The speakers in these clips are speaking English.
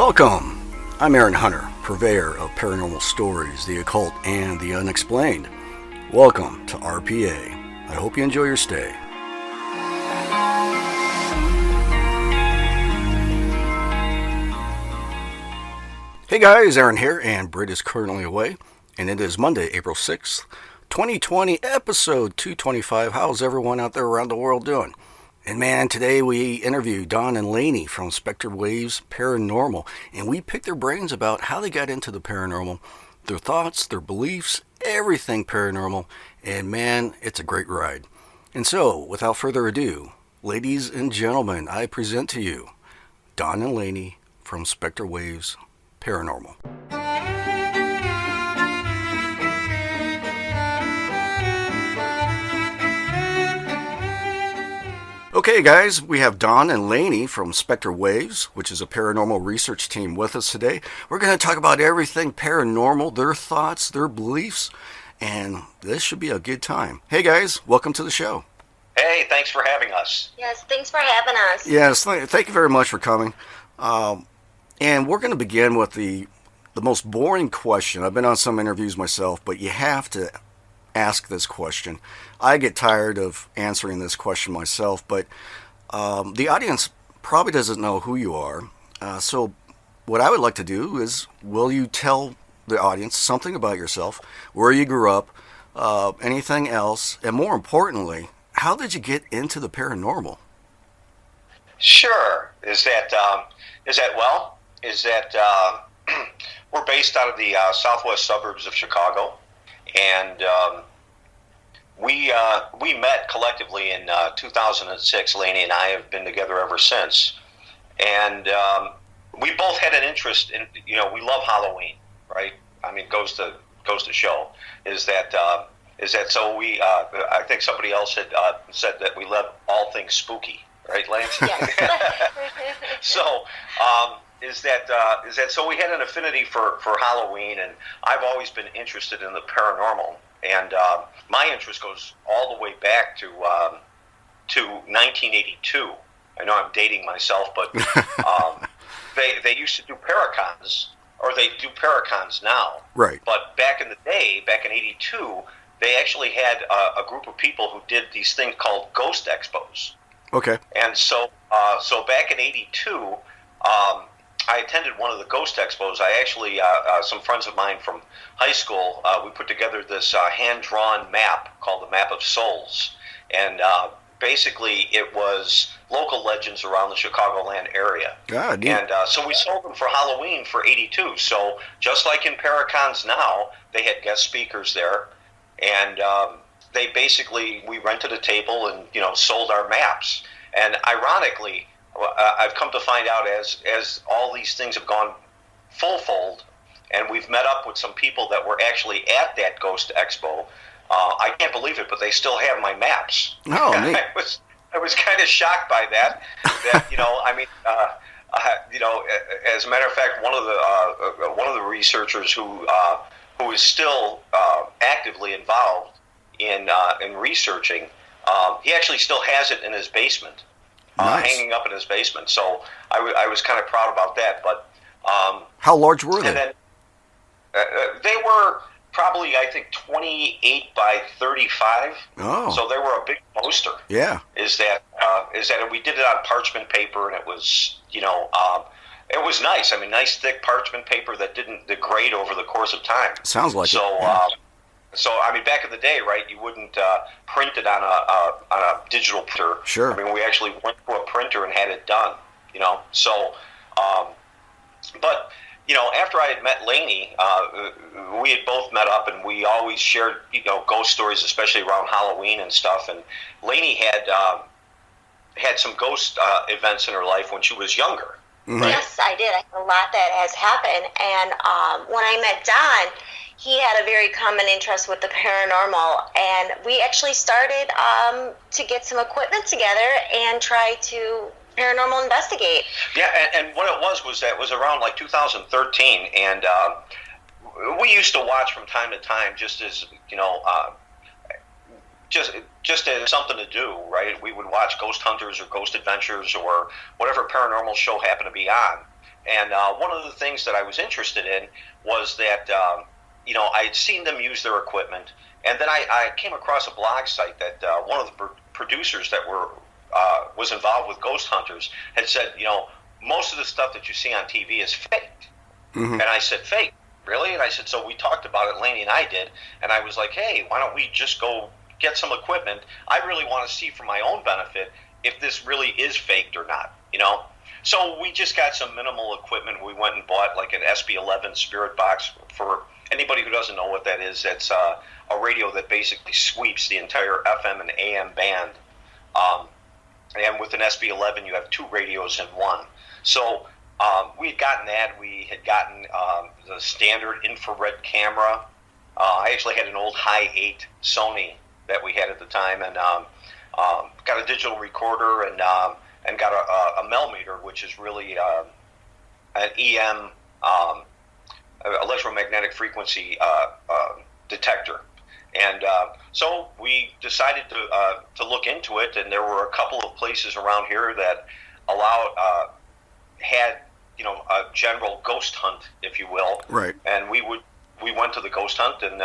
Welcome! I'm Aaron Hunter, purveyor of paranormal stories, the occult, and the unexplained. Welcome to RPA. I hope you enjoy your stay. Hey guys, Aaron here, and Britt is currently away, and it is Monday, April 6th, 2020, episode 225. How's everyone out there around the world doing? And man, today we interviewed Don and Lainey from Spectrewaves Paranormal, and we picked their brains about how they got into the paranormal, their thoughts, their beliefs, everything paranormal, and man, it's a great ride. And so, without further ado, ladies and gentlemen, I present to you Don and Lainey from Spectrewaves Paranormal. Okay guys, we have Don and Lainey from Spectrewaves, which is a paranormal research team, with us today. We're going to talk about everything paranormal, their thoughts, their beliefs, and this should be a good time. Hey guys, welcome to the show. Hey, thanks for having us. Yes, thanks for having us. Yes, thank you very much for coming. And we're going to begin with the most boring question. I've been on some interviews myself, but you have to ask this question. I get tired of answering this question myself, but the audience probably doesn't know who you are. So what I would like to do is, will you tell the audience something about yourself, where you grew up, anything else, and more importantly, how did you get into the paranormal? Sure. We're based out of the southwest suburbs of Chicago, and we met collectively in 2006. Lainey and I have been together ever since, and we both had an interest in, we love Halloween, right? I mean, goes to show is that so we I think somebody else had said that we love all things spooky, right, Lance? Yes. So so we had an affinity for Halloween, and I've always been interested in the paranormal, and my interest goes all the way back to 1982. I know I'm dating myself, but they used to do Paracons, or they do Paracons now. Right. But back in the day, back in '82, they actually had a group of people who did these things called ghost expos. Okay. And so back in '82, I attended one of the ghost expos. I actually, some friends of mine from high school, we put together this hand-drawn map called the Map of Souls. And basically it was local legends around the Chicagoland area. God, and so we sold them for Halloween for '82. So just like in Paracons now, they had guest speakers there. And we rented a table and, sold our maps. And ironically, I've come to find out as all these things have gone full fold, and we've met up with some people that were actually at that Ghost Expo. I can't believe it, but they still have my maps. Oh, neat. I was kind of shocked by that. As a matter of fact, one of the researchers who is still actively involved in researching, he actually still has it in his basement. Nice. Hanging up in his basement. So I was kind of proud about that. But how large were they? And then, they were probably, I think, 28 by 35. Oh. So they were a big poster. Yeah. Is that we did it on parchment paper, and it was, it was nice. I mean, nice thick parchment paper that didn't degrade over the course of time. Sounds like so, it. Yeah. So, I mean, back in the day, right, you wouldn't print it on a digital printer. Sure. I mean, we actually went to a printer and had it done, So, but, after I had met Lainey, we had both met up, and we always shared, ghost stories, especially around Halloween and stuff. And Lainey had some ghost events in her life when she was younger. Mm-hmm. Right? Yes, I did. I had a lot that has happened. And when I met Don, he had a very common interest with the paranormal. And we actually started to get some equipment together and try to paranormal investigate. Yeah, and what it was that it was around like 2013. And we used to watch from time to time just as, just as something to do, right? We would watch Ghost Hunters or Ghost Adventures or whatever paranormal show happened to be on. And one of the things that I was interested in was that, I had seen them use their equipment. And then I came across a blog site that one of the producers that was involved with Ghost Hunters had said, most of the stuff that you see on TV is fake. Mm-hmm. And I said, fake? Really? And I said, so we talked about it, Laney and I did. And I was like, hey, why don't we just go get some equipment? I really want to see for my own benefit if this really is faked or not, So we just got some minimal equipment. We went and bought like an SB11 Spirit Box. For anybody who doesn't know what that is, that's a radio that basically sweeps the entire FM and AM band. And with an SB11, you have two radios in one. So we had gotten that. We had gotten the standard infrared camera. I actually had an old High 8 Sony that we had at the time, and got a digital recorder and got a millimeter, which is really an EM electromagnetic frequency detector. And so we decided to look into it, and there were a couple of places around here that had a general ghost hunt, if you will. Right. And we went to the ghost hunt and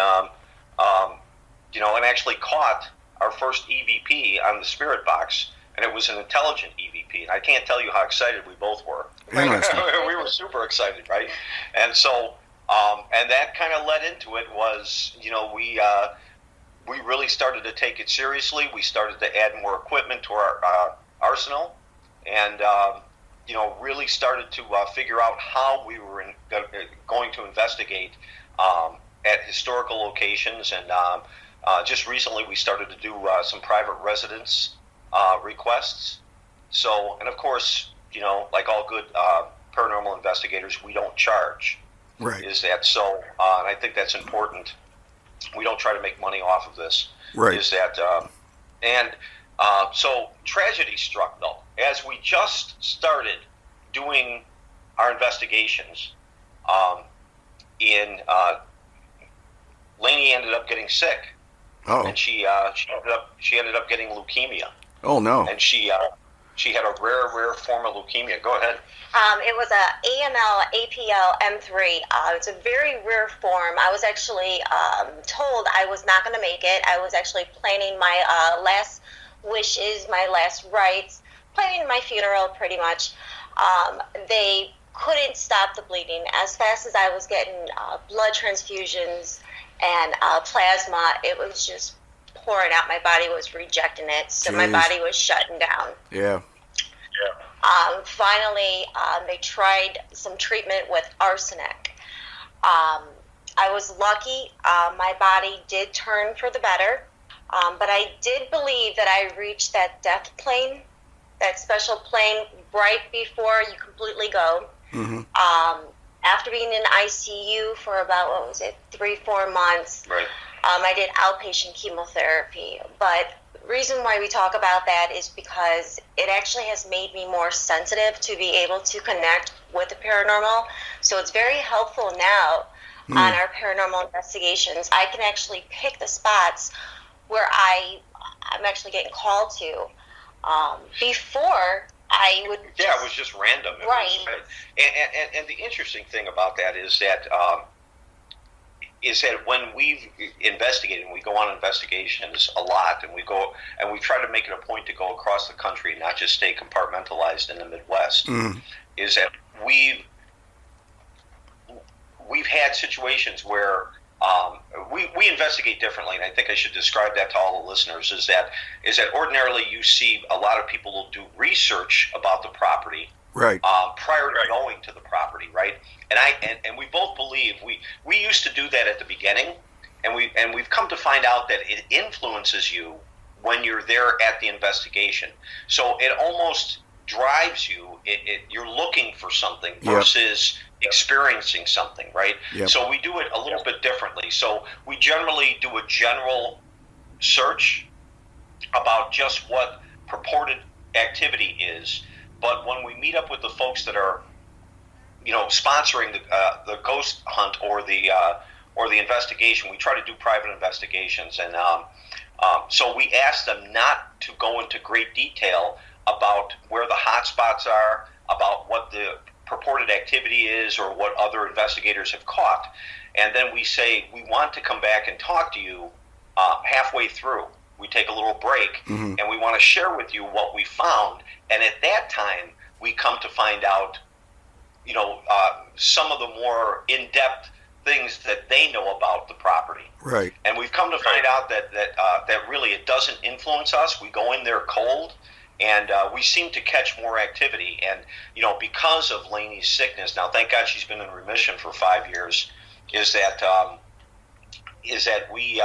and actually caught our first EVP on the Spirit Box, and it was an intelligent EVP. And I can't tell you how excited we both were. Interesting. We were super excited, right? And so, and that kind of led into it was, we really started to take it seriously. We started to add more equipment to our arsenal, and really started to figure out how we were going to investigate at historical locations. And just recently, we started to do some private residence requests. So, and of course, like all good paranormal investigators, we don't charge. Right. Is that so? And I think that's important. We don't try to make money off of this. Right. Is that so tragedy struck, though. As we just started doing our investigations, Laney ended up getting sick. Oh. And she ended up getting leukemia. Oh no. And she had a rare form of leukemia. Go ahead. It was a AML APL M3. It's a very rare form. I was actually told I was not going to make it. I was actually planning my last wishes, my last rites, planning my funeral pretty much. They couldn't stop the bleeding. As fast as I was getting blood transfusions and plasma, it was just pouring out. My body was rejecting it, so my body was shutting down. Yeah. Finally, they tried some treatment with arsenic. I was lucky. My body did turn for the better, but I did believe that I reached that death plane, that special plane right before you completely go. Mm-hmm. After being in ICU for about, 3-4 months, right. I did outpatient chemotherapy. But the reason why we talk about that is because it actually has made me more sensitive to be able to connect with the paranormal. So it's very helpful now on our paranormal investigations. I can actually pick the spots where I'm actually getting called to. Before, I would it was just random. Right. And the interesting thing about that is that when we've investigated, and we go on investigations a lot, and we try to make it a point to go across the country and not just stay compartmentalized in the Midwest, is that we've had situations where we investigate differently, and I think I should describe that to all the listeners, is that ordinarily you see a lot of people will do research about the property, right, prior to going to the property, right? And we both believe we used to do that at the beginning, and we've come to find out that it influences you when you're there at the investigation. So it almost drives you. You're looking for something versus experiencing something, right? Yep. So we do it a little bit differently. So we generally do a general search about just what purported activity is, but when we meet up with the folks that are, sponsoring the ghost hunt or the investigation, we try to do private investigations, and so we ask them not to go into great detail about where the hot spots are, about what the purported activity is or what other investigators have caught. And then we say, we want to come back and talk to you halfway through. We take a little break, and we want to share with you what we found. And at that time, we come to find out, some of the more in-depth things that they know about the property. Right. And we've come to find out that really it doesn't influence us. We go in there cold, and we seem to catch more activity. And, because of Lainey's sickness, now thank God she's been in remission for 5 years, is that we,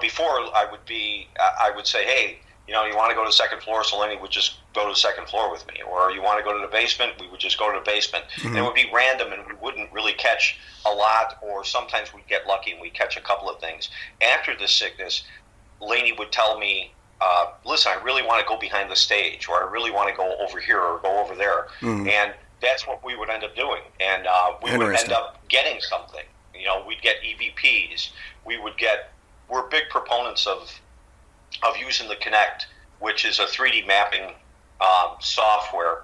before I would say, hey, you want to go to the second floor, so Laney would just go to the second floor with me. Or you want to go to the basement, we would just go to the basement. And it would be random, and we wouldn't really catch a lot, or sometimes we'd get lucky and we'd catch a couple of things. After the sickness, Laney would tell me, listen, I really want to go behind the stage, or I really want to go over here or go over there. And that's what we would end up doing. And we would end up getting something. We'd get EVPs. We're big proponents of using the Kinect, which is a 3D mapping software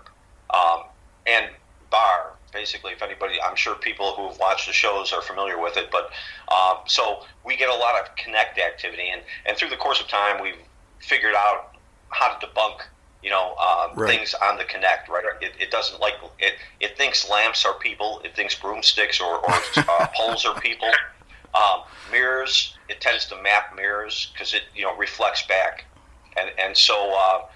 and bar. Basically, if anybody, I'm sure people who have watched the shows are familiar with it. But so we get a lot of Kinect activity, and through the course of time, we've figured out how to debunk, things on the Kinect. Right? It doesn't like it. It thinks lamps are people. It thinks broomsticks or poles are people. Mirrors, it tends to map mirrors because it reflects back, and so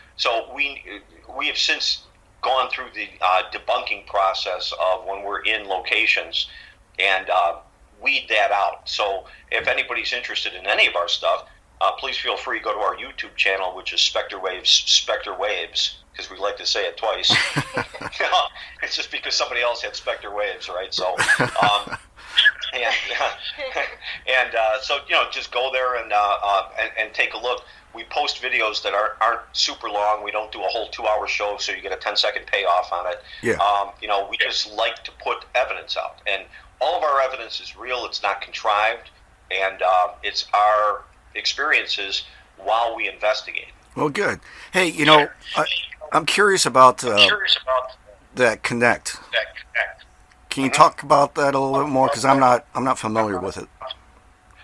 we have since gone through the debunking process of when we're in locations and weed that out. So if anybody's interested in any of our stuff, please feel free to go to our YouTube channel, which is Spectrewaves, because we like to say it twice. It's just because somebody else had Spectrewaves, right? So. So just go there and take a look. We post videos that aren't super long. We don't do a whole 2-hour show, so you get a 10-second payoff on it. Yeah. We just like to put evidence out, and all of our evidence is real. It's not contrived, and it's our experiences while we investigate. Well, good. Hey, I'm curious about that Kinect. Can you talk about that a little bit more? Because I'm not familiar with it.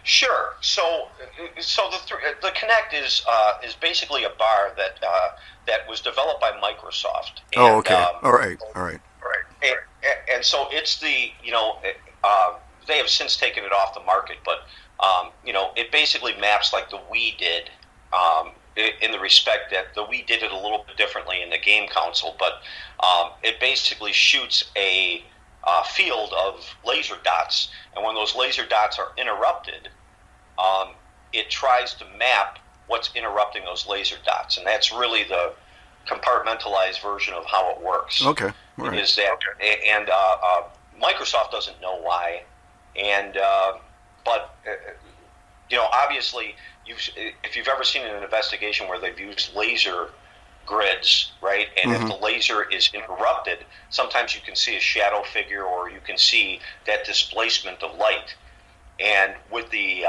Sure. So the Kinect is basically a bar that was developed by Microsoft. And, okay. All right. And so it's they have since taken it off the market, but it basically maps like the Wii did. In the respect that the Wii did it a little bit differently in the game console, but it basically shoots a field of laser dots, and when those laser dots are interrupted, it tries to map what's interrupting those laser dots, and that's really the compartmentalized version of how it works. Okay, all right. Is that, and Microsoft doesn't know why, and but obviously, if you've ever seen an investigation where they've used laser grids, right? And if the laser is interrupted, sometimes you can see a shadow figure, or you can see that displacement of light. And with the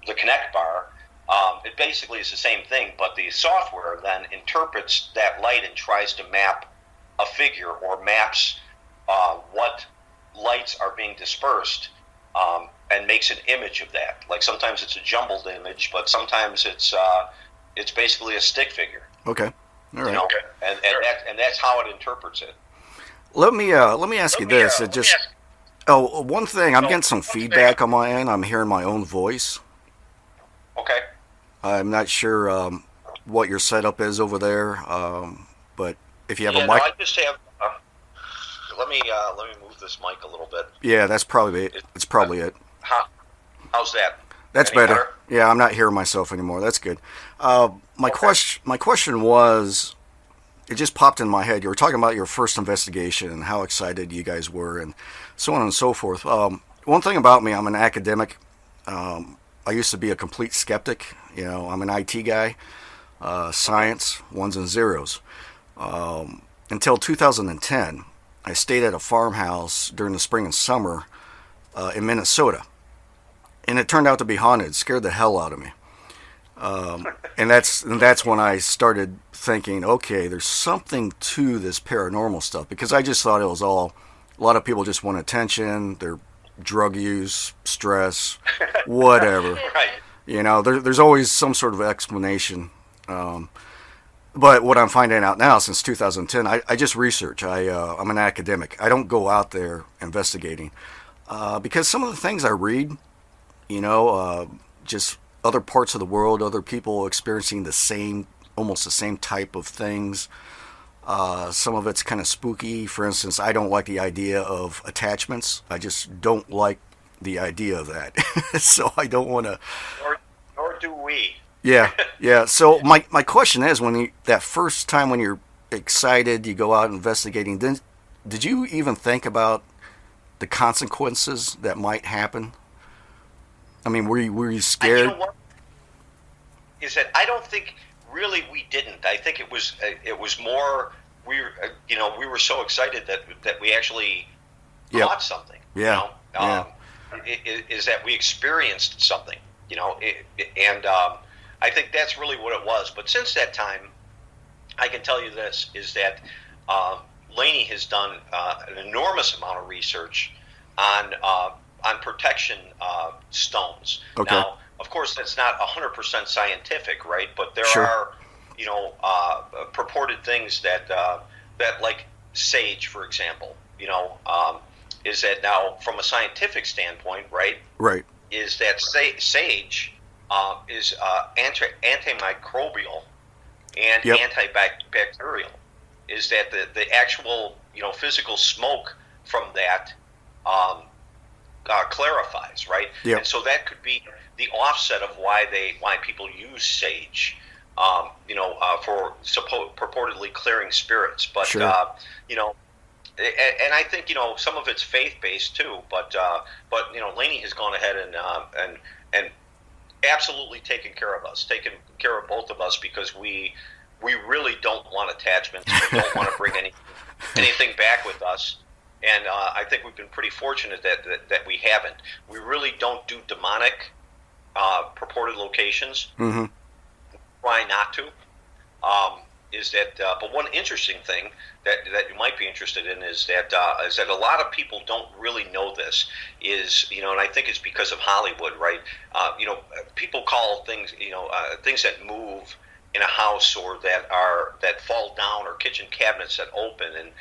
Kinect bar, it basically is the same thing, but the software then interprets that light and tries to map a figure, or maps what lights are being dispersed. And makes an image of that. Like sometimes it's a jumbled image, but sometimes it's basically a stick figure. Okay, all right. And that's how it interprets it. Let me ask you this. One thing. I'm getting some feedback on my end. I'm hearing my own voice. Okay. I'm not sure what your setup is over there, but if you have a mic. No, I just have. Let me move this mic a little bit. Yeah, that's probably it. It's probably it. How's that? That's better. Yeah, I'm not hearing myself anymore. That's good. My question was, it just popped in my head. You were talking about your first investigation and how excited you guys were, and so on and so forth. One thing about me, I'm an academic. I used to be a complete skeptic. I'm an IT guy. Science, ones and zeros. Until 2010, I stayed at a farmhouse during the spring and summer in Minnesota. And it turned out to be haunted. It scared the hell out of me. And that's when I started thinking, okay, there's something to this paranormal stuff, because I just thought it was all a lot of people just want attention, their drug use, stress, whatever. Right. There's always some sort of explanation. But what I'm finding out now, since 2010, I just research. I'm an academic. I don't go out there investigating because some of the things I read, just other parts of the world, other people experiencing almost the same type of things. Some of it's kind of spooky. For instance, I don't like the idea of attachments. I just don't like the idea of that. So I don't want to. Nor do we. Yeah, yeah. So my question is, that first time when you're excited, you go out investigating. Then, did you even think about the consequences that might happen? I mean, were you scared? You know what? Is that I don't think really we didn't. I think it was more we were so excited that we actually caught something. Yeah. Is that we experienced something. And I think that's really what it was. But since that time, I can tell you this, is that Laney has done an enormous amount of research on protection stones. Okay. Now, of course, that's not 100% scientific, right? But there Sure. are, purported things that like sage, for example, is that now from a scientific standpoint, right? Right. Is that sage is antimicrobial and Yep. antibacterial. Is that the actual physical smoke from that clarifies, right? Yep. And so that could be the offset of why people use sage, for purportedly clearing spirits. But Sure. And I think some of it's faith based too. But Laney has gone ahead and absolutely taken care of both of us, because we really don't want attachments. We don't want to bring anything back with us. And I think we've been pretty fortunate that we haven't. We really don't do demonic purported locations. Mm-hmm. Try not to. But one interesting thing that you might be interested in is that a lot of people don't really know this, and I think it's because of Hollywood, right? People call things, things that move in a house or that fall down, or kitchen cabinets that open, and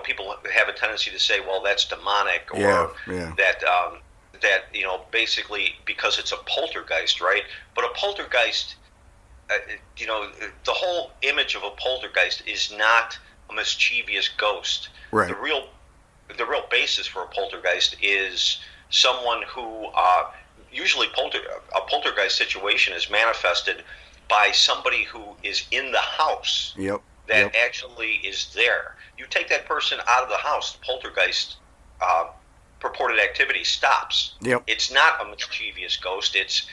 people have a tendency to say, well, that's demonic, or Yeah. that basically because it's a poltergeist, right? But a poltergeist, the whole image of a poltergeist is not a mischievous ghost. Right. The real basis for a poltergeist is someone who usually a poltergeist situation is manifested by somebody who is in the house. Yep. That actually is there. You take that person out of the house, the poltergeist purported activity stops. Yep. It's not a mischievous ghost. It's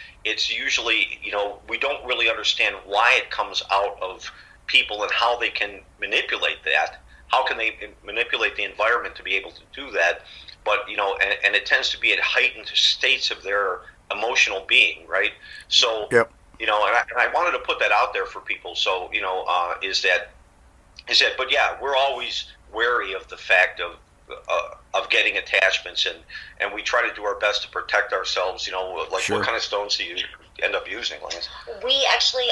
usually, we don't really understand why it comes out of people and how they can manipulate that. How can they manipulate the environment to be able to do that? But, and it tends to be at heightened states of their emotional being, right? So, Yep. and I wanted to put that out there for people. So, but yeah, we're always wary of the fact of getting attachments, and we try to do our best to protect ourselves. Sure. What kind of stones do you end up using, Lance? We actually,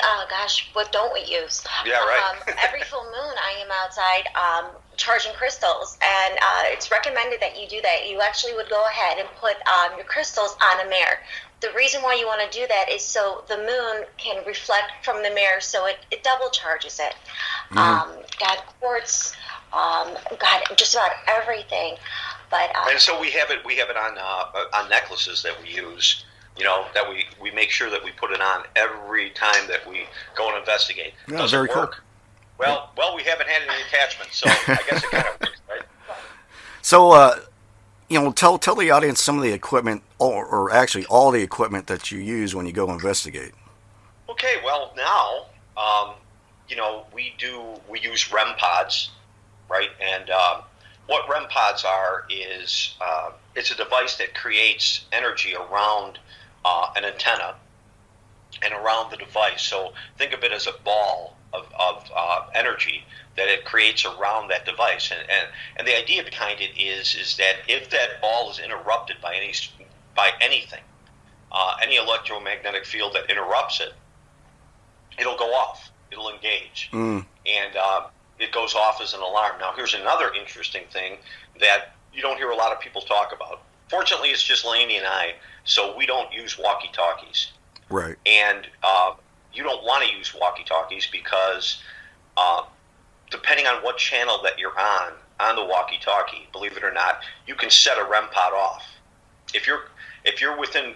what don't we use? Yeah, right. Every full moon, I am outside charging crystals, and it's recommended that you do that. You actually would go ahead and put your crystals on a mirror. The reason why you want to do that is so the moon can reflect from the mirror, so it double charges it. Mm-hmm. Quartz, just about everything. But and so we have it on necklaces that we use. That we make sure that we put it on every time that we go and investigate. Yeah, Does very it work? Cool. Well, we haven't had any attachments, so I guess it kind of works, right? So, tell the audience some of the equipment, or actually all the equipment that you use when you go investigate. Okay, well now, we use REM pods, right? And what REM pods are is it's a device that creates energy around an antenna, and around the device. So think of it as a ball of energy that it creates around that device. And the idea behind it is that if that ball is interrupted by anything, any electromagnetic field that interrupts it, it'll go off. It'll engage. And it goes off as an alarm. Now, here's another interesting thing that you don't hear a lot of people talk about. Fortunately, it's just Laney and I, so we don't use walkie-talkies. Right. And you don't want to use walkie-talkies because depending on what channel that you're on the walkie-talkie, believe it or not, you can set a REM pod off. If you're within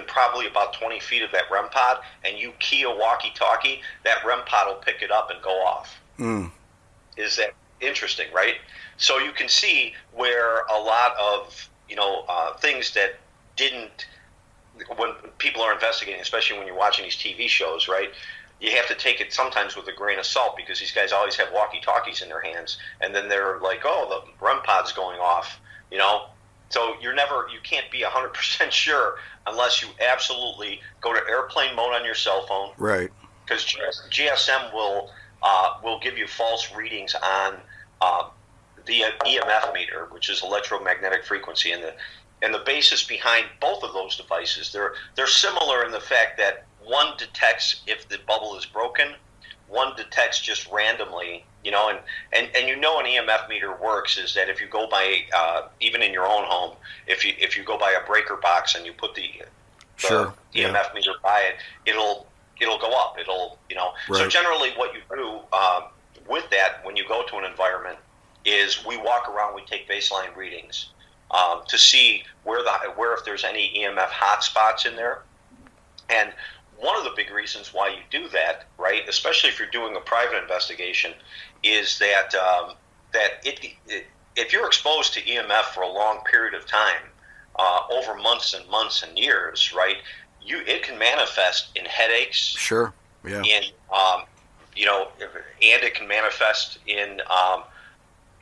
probably about 20 feet of that REM pod and you key a walkie-talkie, that REM pod will pick it up and go off. Is that interesting, right? So you can see where a lot of things that didn't, when people are investigating, especially when you're watching these TV shows, right? You have to take it sometimes with a grain of salt because these guys always have walkie-talkies in their hands, and then they're like, "Oh, the REM pod's going off," So you can't be 100% sure unless you absolutely go to airplane mode on your cell phone, right? Because GSM will give you false readings on the EMF meter, which is electromagnetic frequency, and the basis behind both of those devices, they're similar in the fact that one detects if the bubble is broken, one detects just randomly, and an EMF meter works is that if you go by even in your own home, if you go by a breaker box and you put the EMF meter by it, it'll go up. Right. So generally what you do with that when you go to an environment is we walk around, we take baseline readings to see where if there's any EMF hotspots in there. And one of the big reasons why you do that, right, especially if you're doing a private investigation, is that if you're exposed to EMF for a long period of time, over months and months and years, right, it can manifest in headaches. Sure. Yeah. And it can manifest in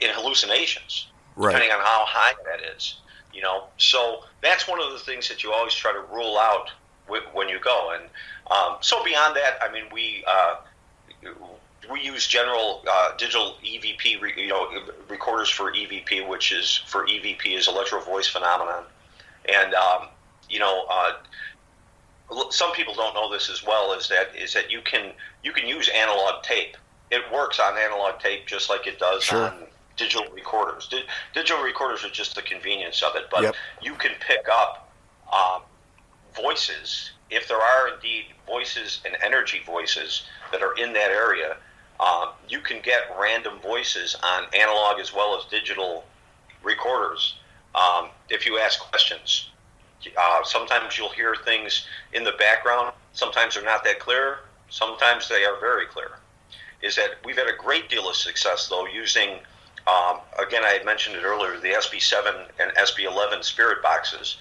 hallucinations, right, depending on how high that is. So that's one of the things that you always try to rule out when you go. And so beyond that, I mean, we use general digital EVP, recorders for EVP, which is for EVP is electro voice phenomenon. And some people don't know this as well. Is that you can use analog tape. It works on analog tape just like it does on digital recorders. Digital recorders are just the convenience of it, but you can pick up voices if there are indeed voices and energy voices that are in that area. You can get random voices on analog as well as digital recorders if you ask questions. Sometimes you'll hear things in the background. Sometimes they're not that clear. Sometimes they are very clear. Is that we've had a great deal of success, though, using, again, I had mentioned it earlier, the SB7 and SB11 spirit boxes,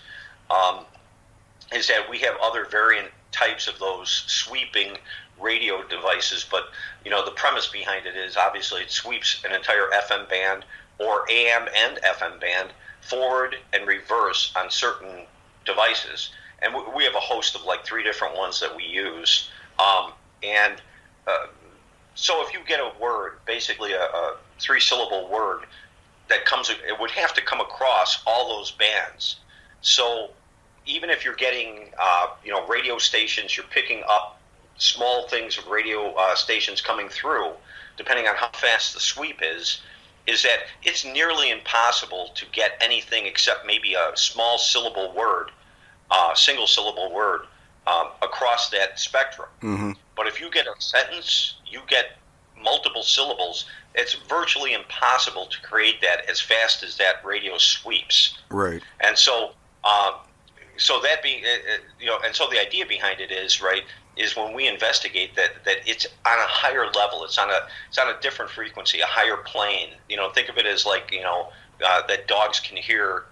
is that we have other variant types of those sweeping radio devices, but, the premise behind it is obviously it sweeps an entire FM band or AM and FM band forward and reverse on certain devices. And we have a host of like 3 different ones that we use. So if you get a word, basically a 3-syllable word that it would have to come across all those bands. So even if you're getting, radio stations, you're picking up small things of radio stations coming through, depending on how fast the sweep is that it's nearly impossible to get anything except maybe a small syllable word, single syllable word, across that spectrum. Mm-hmm. But if you get a sentence, you get multiple syllables, it's virtually impossible to create that as fast as that radio sweeps. Right. And so, so the idea behind it is when we investigate that it's on a higher level, it's on a different frequency, a higher plane. Think of it as like that dogs can hear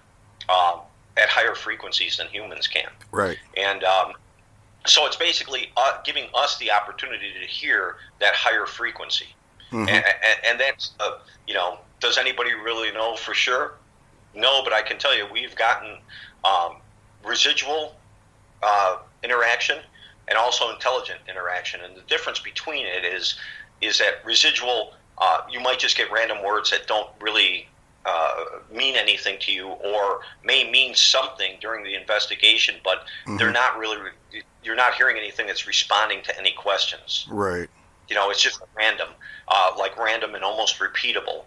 at higher frequencies than humans can. Right. And so it's basically giving us the opportunity to hear that higher frequency. Mm-hmm. And that's, does anybody really know for sure? No, but I can tell you we've gotten residual interaction, and also intelligent interaction. And the difference between it is that residual, you might just get random words that don't really mean anything to you, or may mean something during the investigation, but they're not really. You're not hearing anything that's responding to any questions. Right. It's just random, like random and almost repeatable.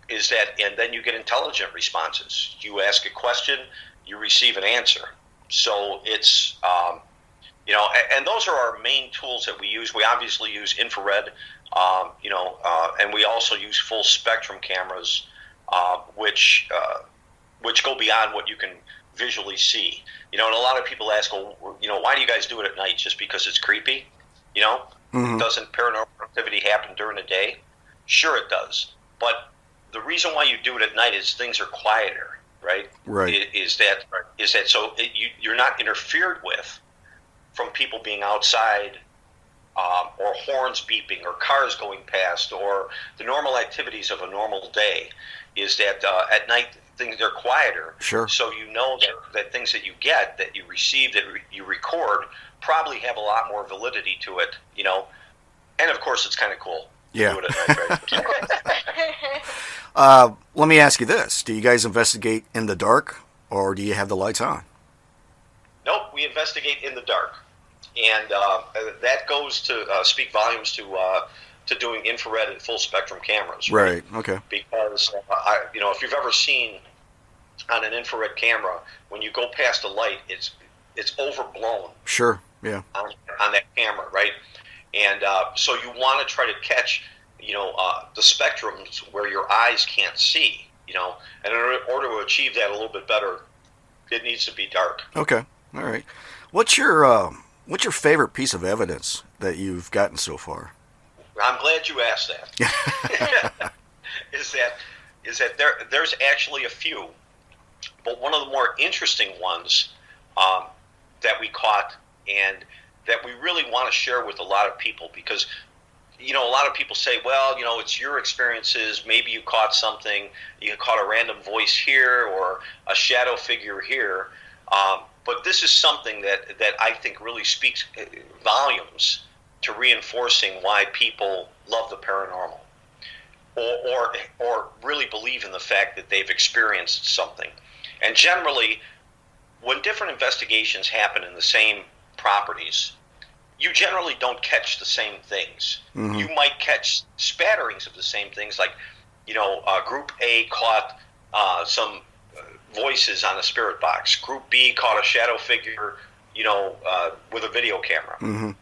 Is that, and then you get intelligent responses. You ask a question, you receive an answer. So it's, and those are our main tools that we use. We obviously use infrared, and we also use full spectrum cameras, which go beyond what you can visually see. And a lot of people ask, well, why do you guys do it at night? Just because it's creepy? Doesn't paranormal activity happen during the day? Sure it does. But the reason why you do it at night is things are quieter, right? Right. Is that so you're not interfered with from people being outside, or horns beeping, or cars going past, or the normal activities of a normal day. Is that at night things are quieter. Sure. So that things that you get, that you receive, that you record, probably have a lot more validity to it, And of course, it's kind of cool. Yeah. To do it at night, right? Let me ask you this: do you guys investigate in the dark, or do you have the lights on? Nope, we investigate in the dark, and that goes to speak volumes to doing infrared and full spectrum cameras. Right. Okay. Because if you've ever seen on an infrared camera, when you go past a light, it's overblown. Sure. Yeah. On that camera, right? And so you want to try to catch, the spectrums where your eyes can't see, And in order to achieve that a little bit better, it needs to be dark. Okay. All right. What's your favorite piece of evidence that you've gotten so far? I'm glad you asked that. Is that there's actually a few, but one of the more interesting ones that we caught, and that we really want to share with a lot of people, because a lot of people say, well, it's your experiences, maybe you caught something, you caught a random voice here or a shadow figure here, but this is something that I think really speaks volumes to reinforcing why people love the paranormal, or really believe in the fact that they've experienced something. And generally, when different investigations happen in the same properties, you generally don't catch the same things. Mm-hmm. You might catch spatterings of the same things, like, Group A caught some voices on a spirit box. Group B caught a shadow figure, with a video camera. Mm-hmm.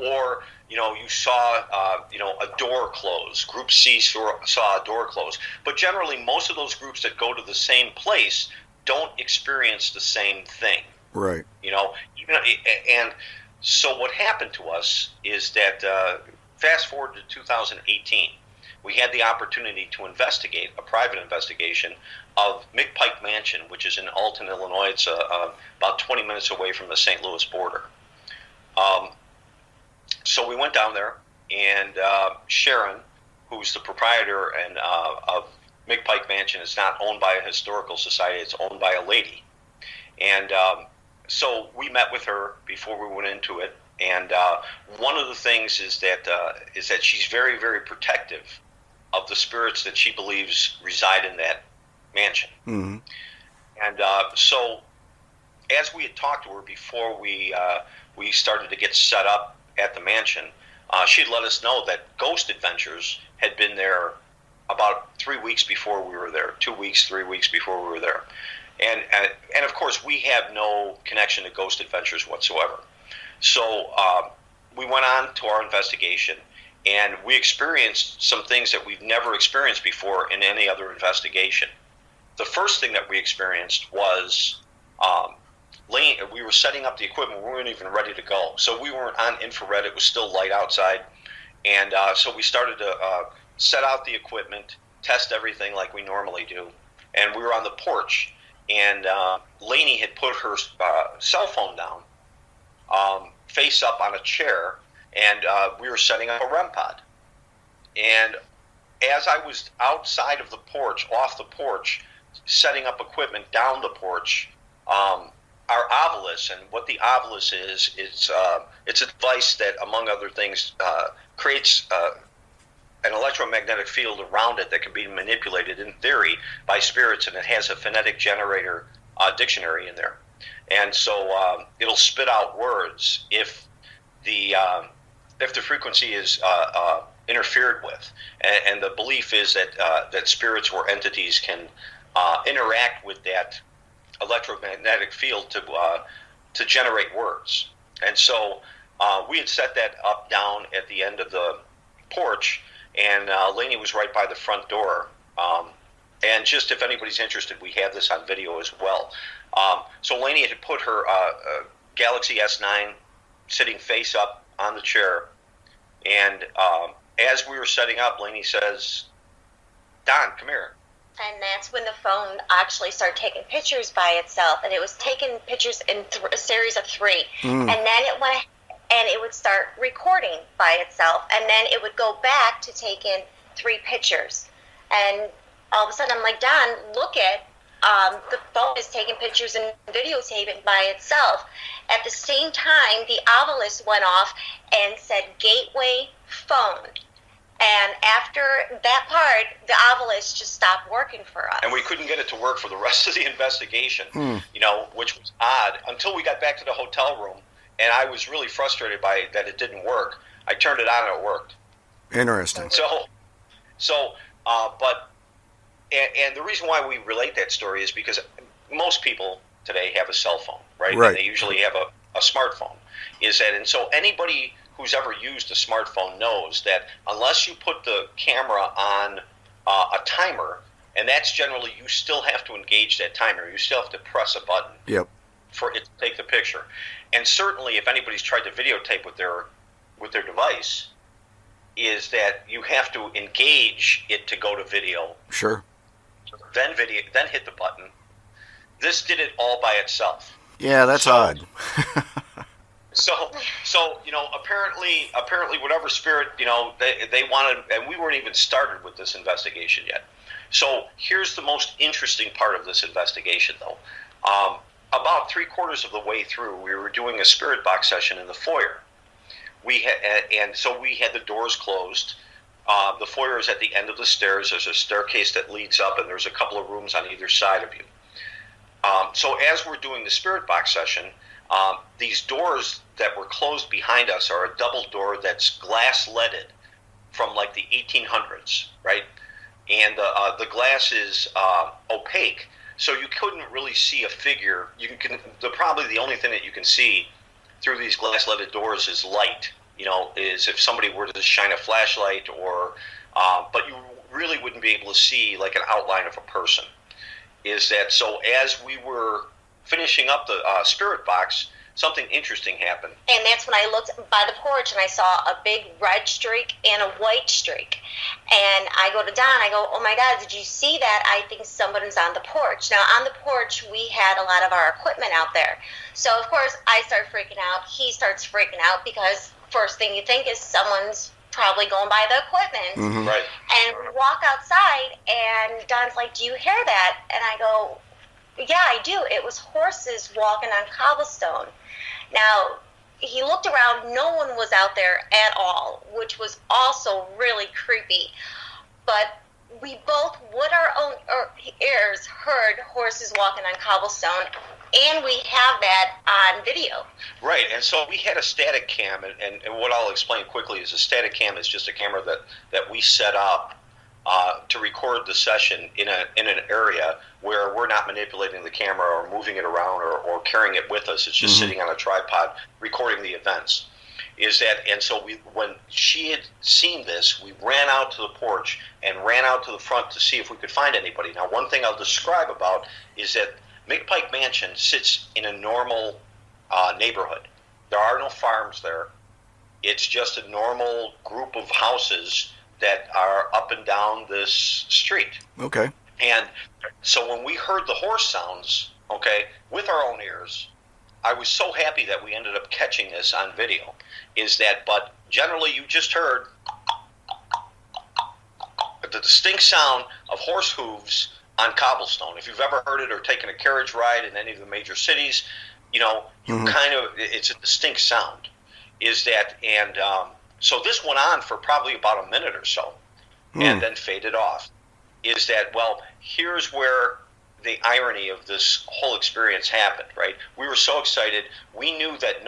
Or you saw a door close. Group C saw a door close. But generally, most of those groups that go to the same place don't experience the same thing. Right. And so what happened to us is that fast forward to 2018, we had the opportunity to investigate a private investigation of McPike Mansion, which is in Alton, Illinois. It's about 20 minutes away from the St. Louis border. So we went down there, and Sharon, who's the proprietor of McPike Mansion, is not owned by a historical society; it's owned by a lady. And so we met with her before we went into it. And one of the things is that she's very, very protective of the spirits that she believes reside in that mansion. Mm-hmm. And so, as we had talked to her before we started to get set up at the mansion, she had let us know that Ghost Adventures had been there about 3 weeks before we were there, 2 weeks, 3 weeks before we were there. And of course, we have no connection to Ghost Adventures whatsoever. So we went on to our investigation, and we experienced some things that we've never experienced before in any other investigation. The first thing that we experienced was we were setting up the equipment. We weren't even ready to go. So we weren't on infrared. It was still light outside. And so we started to set out the equipment, test everything like we normally do. And we were on the porch. And Lainey had put her cell phone down, face up on a chair, and we were setting up a REM pod. And as I was outside of the porch, off the porch, setting up equipment down the porch, our ovilus, and what the ovilus is, it's a device that, among other things, creates an electromagnetic field around it that can be manipulated in theory by spirits, and it has a phonetic generator dictionary in there. And so it'll spit out words if the frequency is interfered with. And the belief is that spirits or entities can interact with that electromagnetic field to generate words. And so we had set that up down at the end of the porch, and Lainey was right by the front door. And just if anybody's interested, we have this on video as well. So Lainey had put her Galaxy S9 sitting face up on the chair, and as we were setting up, Lainey says, "Don, come here." And that's when the phone actually started taking pictures by itself, and it was taking pictures in a series of 3. And then it went and it would start recording by itself, and then it would go back to taking 3 pictures. And all of a sudden I'm like, Don, look at the phone is taking pictures and videotaping by itself. At the same time, the ovilus went off and said gateway phone. And after that part, the ovilus just stopped working for us. And we couldn't get it to work for the rest of the investigation, which was odd, until we got back to the hotel room. And I was really frustrated by it, that it didn't work. I turned it on and it worked. Interesting. And the reason why we relate that story is because most people today have a cell phone, right? Right. And they usually have a smartphone. And so anybody who's ever used a smartphone knows that unless you put the camera on a timer, and that's generally, you still have to engage that timer. You still have to press a button. Yep. For it to take the picture. And certainly if anybody's tried to videotape with their device, is that you have to engage it to go to video. Sure. Then hit the button. This did it all by itself. Yeah, that's odd. So apparently whatever spirit, they wanted, and we weren't even started with this investigation yet. So here's the most interesting part of this investigation, though. About 3/4 of the way through, we were doing a spirit box session in the foyer. So we had the doors closed. The foyer is at the end of the stairs. There's a staircase that leads up, and there's a couple of rooms on either side of you. So as we're doing the spirit box session, these doors that were closed behind us are a double door that's glass-leaded from like the 1800s, right? And the glass is opaque. So you couldn't really see a figure. Probably the only thing that you can see through these glass-leaded doors is light. Is if somebody were to shine a flashlight, but you really wouldn't be able to see like an outline of a person. So as we were finishing up the spirit box, something interesting happened. And that's when I looked by the porch and I saw a big red streak and a white streak. And I go to Don, I go, oh my God, did you see that? I think somebody's on the porch. Now, on the porch, we had a lot of our equipment out there. So, of course, I start freaking out. He starts freaking out because first thing you think is someone's probably going by the equipment. Mm-hmm. Right. And we walk outside, and Don's like, do you hear that? And I go, yeah, I do. It was horses walking on cobblestone. Now, he looked around. No one was out there at all, which was also really creepy. But we both, with our own ears, heard horses walking on cobblestone, and we have that on video. Right, and so we had a static cam, and what I'll explain quickly is a static cam is just a camera that we set up to record the session in an area where we're not manipulating the camera or moving it around or carrying it with us. It's just sitting on a tripod recording the events. And so when she had seen this, we ran out to the porch and ran out to the front to see if we could find anybody. Now, one thing I'll describe about is that McPike Mansion sits in a normal neighborhood. There are no farms there. It's just a normal group of houses that are up and down this street. Okay. And so when we heard the horse sounds, with our own ears, I was so happy that we ended up catching this on video. But generally you just heard the distinct sound of horse hooves on cobblestone. If you've ever heard it or taken a carriage ride in any of the major cities, You kind of, it's a distinct sound. Is that, and so this went on for probably about a minute or so, and then faded off. Is that, well, here's where the irony of this whole experience happened, right? We were so excited. We knew that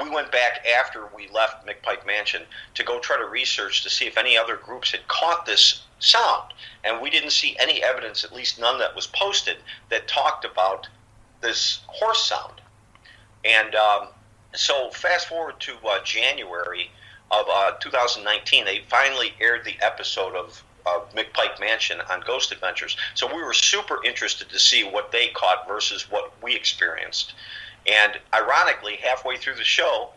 we went back after we left McPike Mansion to go try to research to see if any other groups had caught this sound. And we didn't see any evidence, at least none that was posted, that talked about this horse sound. And so fast forward to January of 2019, they finally aired the episode of McPike Mansion on Ghost Adventures. So we were super interested to see what they caught versus what we experienced. And ironically, halfway through the show,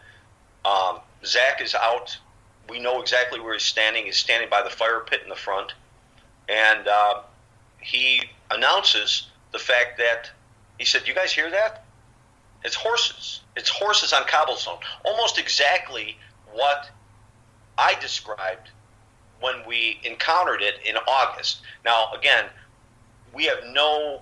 Zach is out. We know exactly where he's standing. He's standing by the fire pit in the front. And he announces the fact that, he said, "You guys hear that? It's horses. It's horses on cobblestone." Almost exactly what I described when we encountered it in August. Now, again, we have no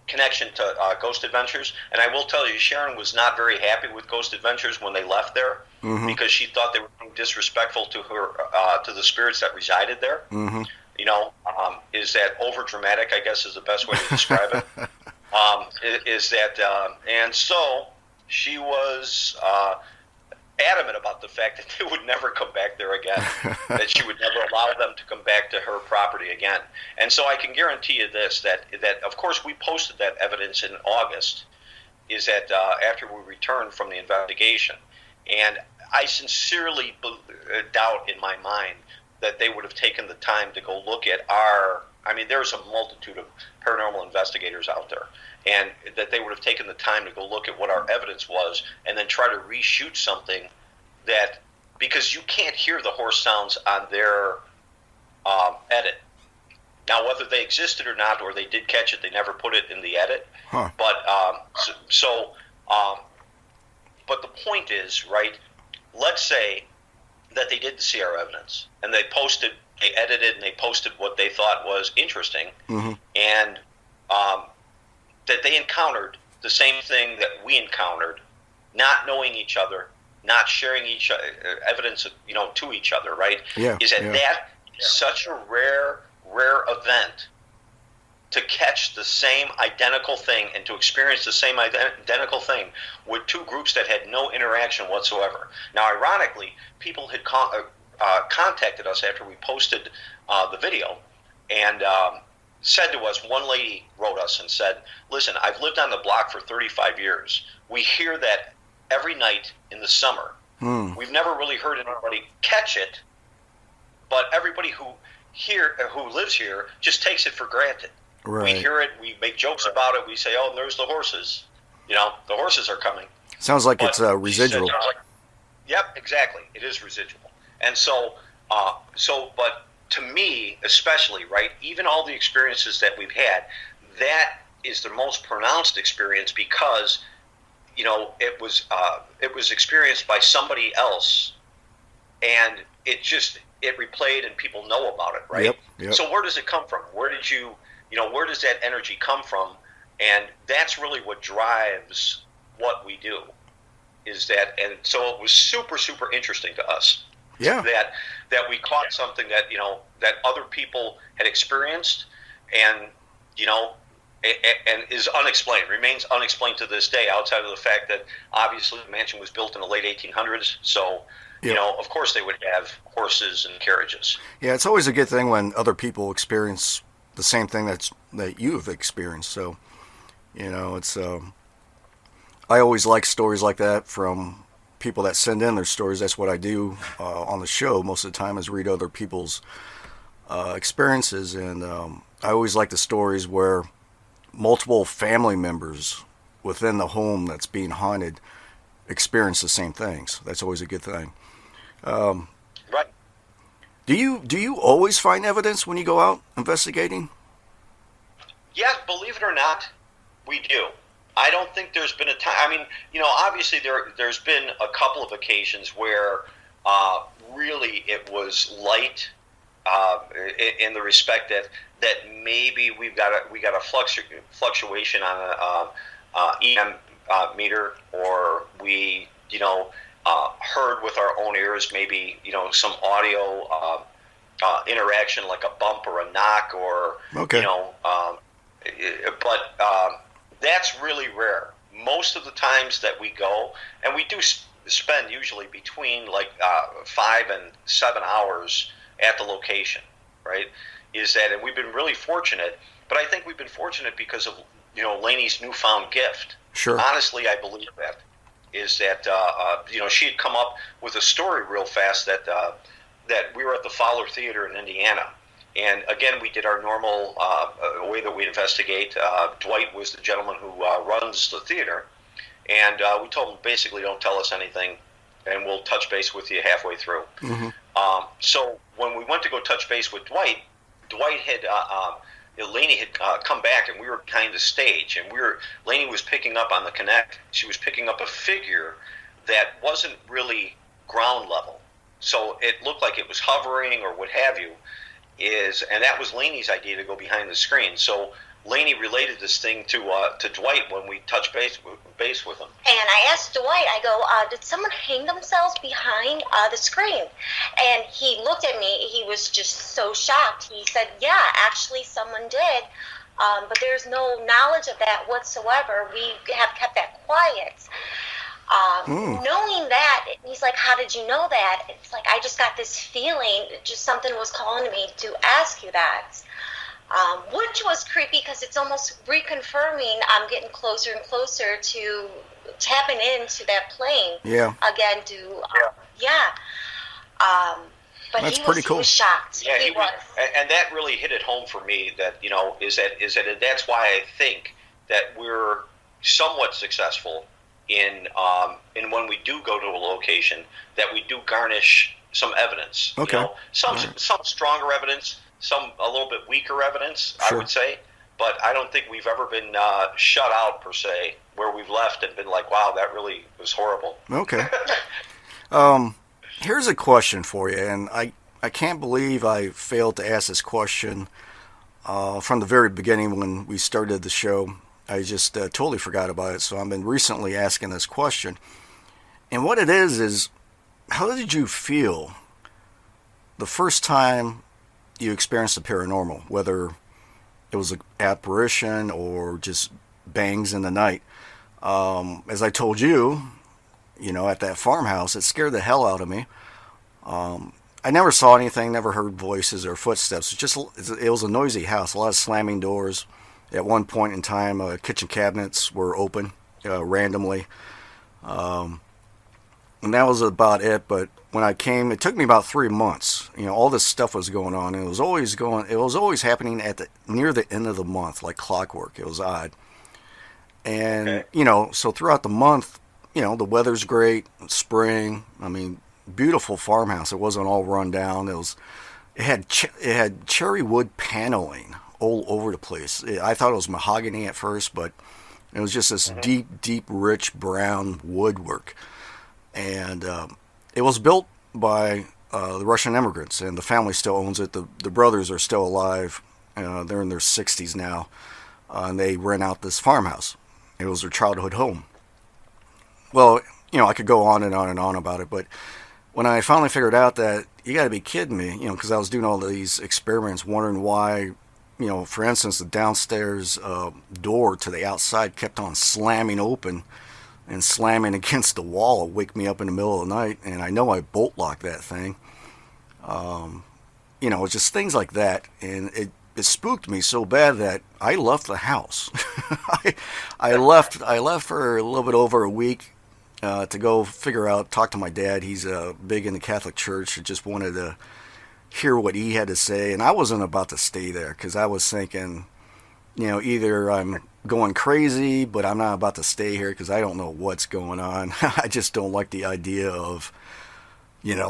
connection to Ghost Adventures, and I will tell you, Sharon was not very happy with Ghost Adventures when they left there, because she thought they were being disrespectful to her, to the spirits that resided there. Is that over dramatic? I guess is the best way to describe it. Is that, and so she was adamant about the fact that they would never come back there again, that she would never allow them to come back to her property again. And so I can guarantee you this, that of course we posted that evidence in August, is that after we returned from the investigation. And I sincerely doubt in my mind that they would have taken the time to go look at there's a multitude of paranormal investigators out there, and that they would have taken the time to go look at what our evidence was and then try to reshoot something that, because you can't hear the horse sounds on their edit. Now, whether they existed or not, or they did catch it, they never put it in the edit. But but the point is, right, let's say that they didn't see our evidence, and they edited and they posted what they thought was interesting, and that they encountered the same thing that we encountered, not knowing each other, not sharing evidence, to each other, right? Yeah. That such a rare event to catch the same identical thing and to experience the same identical thing with two groups that had no interaction whatsoever. Now, ironically, people had contacted us after we posted the video and said to us, one lady wrote us and said, "Listen, I've lived on the block for 35 years. We hear that every night in the summer. We've never really heard anybody catch it, but everybody who lives here just takes it for granted. Right. We hear it, we make jokes about it, we say, oh, there's the horses. The horses are coming." Sounds like it's residual. Said, yep, exactly. It is residual. And but to me, especially, right, even all the experiences that we've had, that is the most pronounced experience because, it was experienced by somebody else, and it replayed and people know about it, right? Yep. So where does it come from? Where does that energy come from? And that's really what drives what we do, is that, and so it was super, super interesting to us. Yeah. That we caught something that, that other people had experienced and, and is unexplained, remains unexplained to this day, outside of the fact that obviously the mansion was built in the late 1800s. So, of course they would have horses and carriages. Yeah, it's always a good thing when other people experience the same thing that you've experienced. So, it's I always like stories like that from people that send in their stories. That's what I do on the show most of the time, is read other people's experiences. And I always like the stories where multiple family members within the home that's being haunted experience the same things. That's always a good thing. Right. Do you always find evidence when you go out investigating? Yes, believe it or not, we do. I don't think there's been a time. Obviously there's been a couple of occasions where really it was light in the respect that maybe we got a fluctuation on EM meter, or we, heard with our own ears maybe, some audio interaction like a bump or a knock or, Okay. But that's really rare. Most of the times that we go, and we do spend usually between like 5 and 7 hours at the location, right? Is that, and we've been really fortunate, but I think we've been fortunate because of, Lainey's newfound gift. Sure. Honestly, I believe that is that she had come up with a story real fast that that we were at the Fowler Theater in Indiana, and again we did our normal way that we investigate. Dwight was the gentleman who runs the theater, and we told him basically don't tell us anything, and we'll touch base with you halfway through. Mm-hmm. So when we went to go touch base with Dwight, Dwight had Lainey had come back, and we were behind the stage, and Lainey was picking up on the connect. She was picking up a figure that wasn't really ground level, so it looked like it was hovering or what have you. And that was Lainey's idea to go behind the screen. So Lainey related this thing to Dwight when we touched base with him. And I asked Dwight, I go, did someone hang themselves behind the screen? And he looked at me. He was just so shocked. He said, yeah, actually someone did. But there's no knowledge of that whatsoever. We have kept that quiet. Knowing that, he's like, how did you know that? It's like, I just got this feeling, just something was calling me to ask you that. Which was creepy because it's almost reconfirming I'm getting closer and closer to tapping into that plane. Yeah. Again, but That's he pretty was, cool. He was shocked. Yeah, he was. And that really hit it home for me. That is that that's why I think that we're somewhat successful in when we do go to a location, that we do garnish some evidence. Okay. Some stronger evidence, some a little bit weaker evidence, Sure. I would say. But I don't think we've ever been shut out per se, where we've left and been like, wow, that really was horrible. Okay. Here's a question for you, and I can't believe I failed to ask this question from the very beginning when we started the show. I just totally forgot about it, so I've been recently asking this question. And what it is how did you feel the first time you experienced the paranormal, whether it was an apparition or just bangs in the night? As I told you, at that farmhouse, it scared the hell out of me. I never saw anything, never heard voices or footsteps. It was a noisy house, a lot of slamming doors. At one point in time, kitchen cabinets were open randomly. And that was about it. But when I came, it took me about 3 months. All this stuff was going on. And it was always happening near the end of the month, like clockwork. It was odd. And, Okay. So throughout the month, the weather's great, spring. I mean, beautiful farmhouse. It wasn't all run down. It had cherry wood paneling all over the place. I thought it was mahogany at first, but it was just this deep, rich brown woodwork. And it was built by the Russian immigrants, and the family still owns it. The brothers are still alive. They're in their 60s now, and they rent out this farmhouse. It was their childhood home. Well, I could go on and on and on about it, but when I finally figured out that, you got to be kidding me, because I was doing all these experiments, wondering why, for instance, the downstairs door to the outside kept on slamming open and slamming against the wall. It wake me up in the middle of the night, and I know I bolt locked that thing. It's just things like that, and it spooked me so bad that I left the house. I left for a little bit over a week to go talk to my dad. He's big in the Catholic Church. I just wanted to hear what he had to say, and I wasn't about to stay there because I was thinking, either I'm going crazy, but I'm not about to stay here because I don't know what's going on. I just don't like the idea of,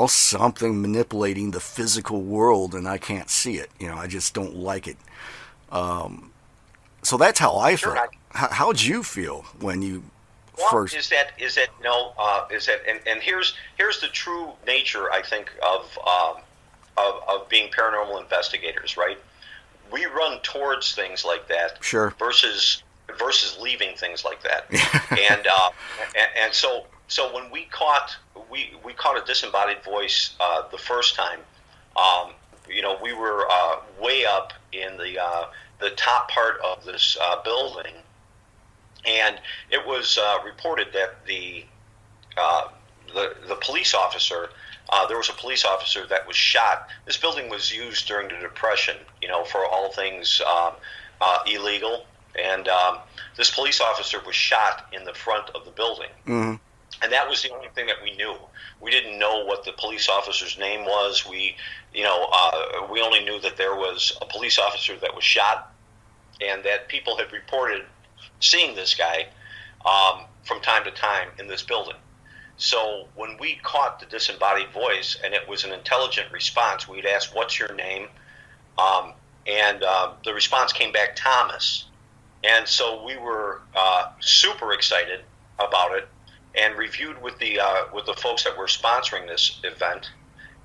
something manipulating the physical world and I can't see it. I just don't like it. So that's how I felt. How'd you feel when you first? Is that and here's the true nature, I think, of being paranormal investigators, right? We run towards things like that, Sure. versus versus leaving things like that. and and so when we caught a disembodied voice the first time, we were way up in the top part of this building, and it was reported that the police officer. There was a police officer that was shot. This building was used during the Depression, for all things illegal. And this police officer was shot in the front of the building. Mm-hmm. And that was the only thing that we knew. We didn't know what the police officer's name was. We only knew that there was a police officer that was shot, and that people had reported seeing this guy from time to time in this building. So when we caught the disembodied voice, and it was an intelligent response, we'd ask, "What's your name?" And the response came back, "Thomas." And so we were super excited about it, and reviewed with the folks that were sponsoring this event,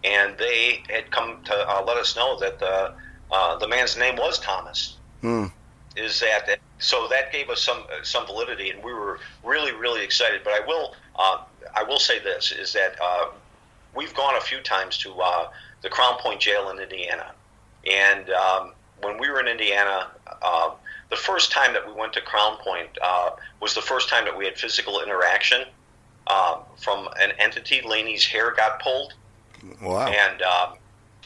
and they had come to let us know that the man's name was Thomas. Mm. So that gave us some validity, and we were really, really excited. But I will say this, is that we've gone a few times to the Crown Point Jail in Indiana, and when we were in Indiana, the first time that we went to Crown Point was the first time that we had physical interaction from an entity. Laney's hair got pulled. Wow.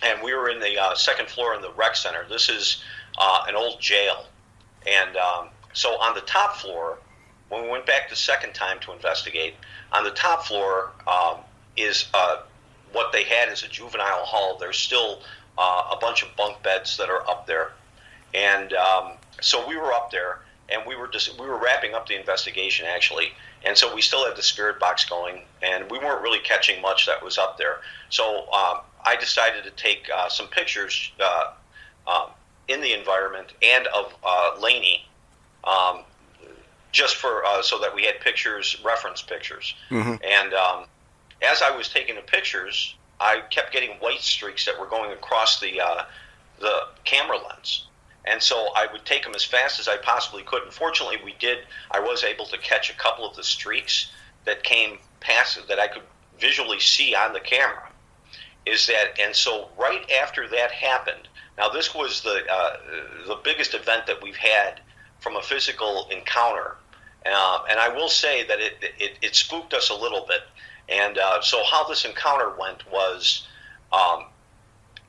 And we were in the second floor in the rec center. This is an old jail. And so on the top floor, when we went back the second time to investigate, on the top floor is what they had as a juvenile hall. There's still a bunch of bunk beds that are up there. And so we were up there, and we were wrapping up the investigation, actually. And so we still had the spirit box going, and we weren't really catching much that was up there. So I decided to take some pictures in the environment and of Laney, just for so that we had pictures, reference pictures. Mm-hmm. And as I was taking the pictures, I kept getting white streaks that were going across the camera lens. And so I would take them as fast as I possibly could. And fortunately, I was able to catch a couple of the streaks that came past that I could visually see on the camera. And so right after that happened, now this was the biggest event that we've had from a physical encounter. And I will say that it spooked us a little bit. And so how this encounter went was